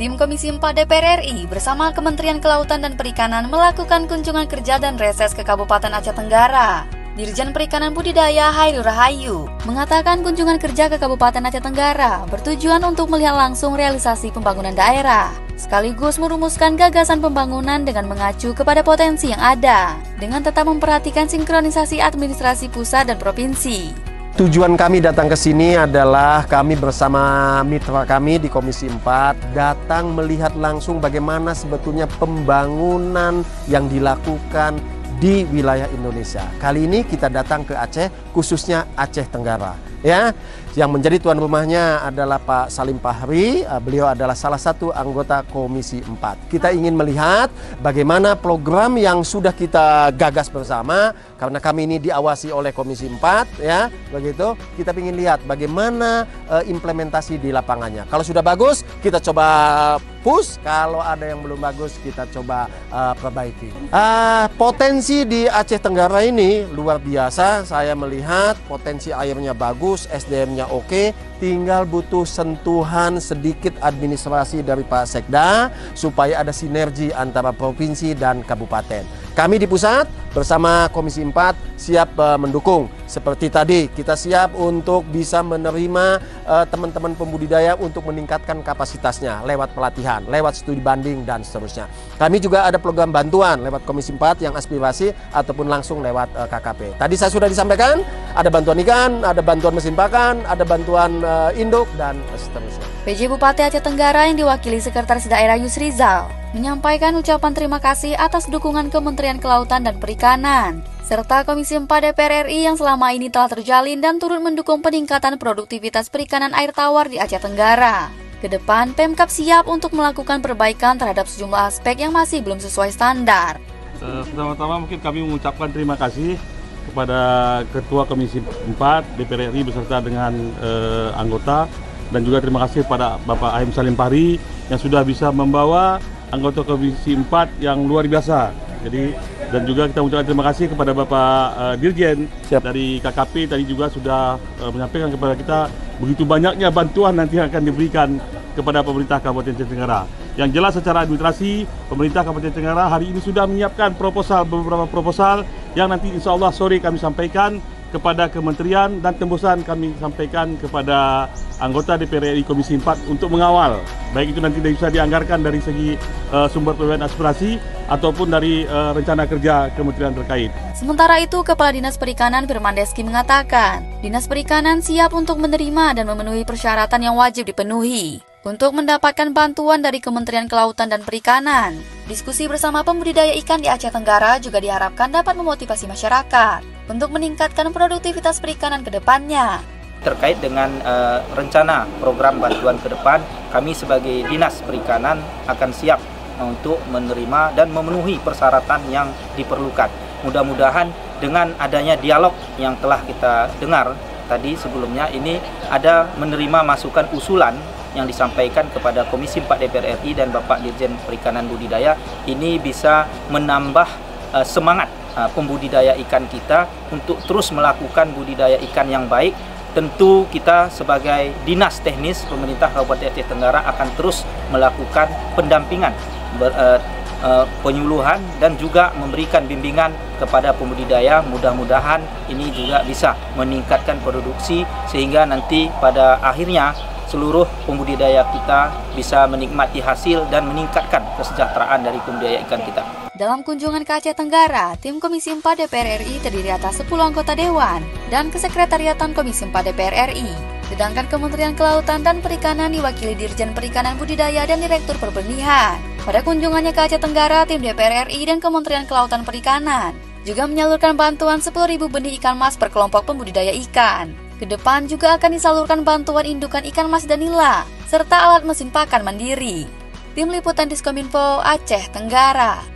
Tim Komisi 4 DPR RI bersama Kementerian Kelautan dan Perikanan melakukan kunjungan kerja dan reses ke Kabupaten Aceh Tenggara. Dirjen Perikanan Budidaya Hairul Rahayu mengatakan kunjungan kerja ke Kabupaten Aceh Tenggara bertujuan untuk melihat langsung realisasi pembangunan daerah, sekaligus merumuskan gagasan pembangunan dengan mengacu kepada potensi yang ada, dengan tetap memperhatikan sinkronisasi administrasi pusat dan provinsi. Tujuan kami datang ke sini adalah kami bersama mitra kami di Komisi 4 datang melihat langsung bagaimana sebetulnya pembangunan yang dilakukan di wilayah Indonesia. Kali ini kita datang ke Aceh, khususnya Aceh Tenggara. Ya, yang menjadi tuan rumahnya adalah Pak Salim Fahri. Beliau adalah salah satu anggota Komisi 4. Kita ingin melihat bagaimana program yang sudah kita gagas bersama, karena kami ini diawasi oleh Komisi 4, ya, begitu. Kita ingin lihat bagaimana implementasi di lapangannya. Kalau sudah bagus, kita coba push. Kalau ada yang belum bagus, kita coba perbaiki. Potensi di Aceh Tenggara ini luar biasa. Saya melihat potensi airnya bagus, SDM-nya oke, tinggal butuh sentuhan sedikit administrasi dari Pak Sekda supaya ada sinergi antara provinsi dan kabupaten. Kami di pusat bersama Komisi 4 siap mendukung. Seperti tadi, kita siap untuk bisa menerima teman-teman pembudidaya untuk meningkatkan kapasitasnya lewat pelatihan, lewat studi banding, dan seterusnya. Kami juga ada program bantuan lewat Komisi 4 yang aspirasi ataupun langsung lewat KKP. Tadi saya sudah disampaikan, ada bantuan ikan, ada bantuan mesin pakan, ada bantuan induk, dan seterusnya. PJ Bupati Aceh Tenggara yang diwakili Sekretaris Daerah Yusrizal menyampaikan ucapan terima kasih atas dukungan Kementerian Kelautan dan Perikanan serta Komisi 4 DPR RI yang selama ini telah terjalin dan turut mendukung peningkatan produktivitas perikanan air tawar di Aceh Tenggara. Kedepan, Pemkab siap untuk melakukan perbaikan terhadap sejumlah aspek yang masih belum sesuai standar. Pertama-tama mungkin kami mengucapkan terima kasih kepada Ketua Komisi 4 DPR RI beserta dengan anggota, dan juga terima kasih kepada Bapak Ahim Salim Fahri yang sudah bisa membawa anggota Komisi 4 yang luar biasa. Jadi, dan juga kita mengucapkan terima kasih kepada Bapak Dirjen dari KKP tadi juga sudah menyampaikan kepada kita begitu banyaknya bantuan nanti yang akan diberikan kepada pemerintah Kabupaten Aceh Tenggara. Yang jelas secara administrasi, pemerintah Kabupaten Tenggara hari ini sudah menyiapkan beberapa proposal yang nanti insya Allah sore kami sampaikan kepada kementerian, dan tembusan kami sampaikan kepada anggota DPR RI Komisi 4 untuk mengawal. Baik itu nanti bisa dianggarkan dari segi sumber pembiayaan aspirasi ataupun dari rencana kerja kementerian terkait. Sementara itu, Kepala Dinas Perikanan Firman Deski mengatakan, Dinas Perikanan siap untuk menerima dan memenuhi persyaratan yang wajib dipenuhi untuk mendapatkan bantuan dari Kementerian Kelautan dan Perikanan. Diskusi bersama pembudidaya ikan di Aceh Tenggara juga diharapkan dapat memotivasi masyarakat untuk meningkatkan produktivitas perikanan ke depannya. Terkait dengan rencana program bantuan ke depan, kami sebagai Dinas Perikanan akan siap untuk menerima dan memenuhi persyaratan yang diperlukan. Mudah-mudahan dengan adanya dialog yang telah kita dengar tadi sebelumnya, ini ada menerima masukan usulan yang disampaikan kepada Komisi 4 DPR RI dan Bapak Dirjen Perikanan Budidaya, ini bisa menambah semangat pembudidaya ikan kita untuk terus melakukan budidaya ikan yang baik. Tentu kita sebagai Dinas Teknis Pemerintah Kabupaten Aceh Tenggara akan terus melakukan pendampingan, penyuluhan, dan juga memberikan bimbingan kepada pembudidaya. Mudah-mudahan ini juga bisa meningkatkan produksi sehingga nanti pada akhirnya seluruh pembudidaya kita bisa menikmati hasil dan meningkatkan kesejahteraan dari pembudidaya ikan kita. Dalam kunjungan ke Aceh Tenggara, tim Komisi 4 DPR RI terdiri atas 10 anggota Dewan dan Kesekretariatan Komisi 4 DPR RI. Sedangkan Kementerian Kelautan dan Perikanan diwakili Dirjen Perikanan Budidaya dan Direktur Perbenihan. Pada kunjungannya ke Aceh Tenggara, tim DPR RI dan Kementerian Kelautan Perikanan juga menyalurkan bantuan 10.000 benih ikan mas per kelompok pembudidaya ikan. Kedepan juga akan disalurkan bantuan indukan ikan mas dan nila, serta alat mesin pakan mandiri. Tim Liputan Diskominfo Aceh Tenggara.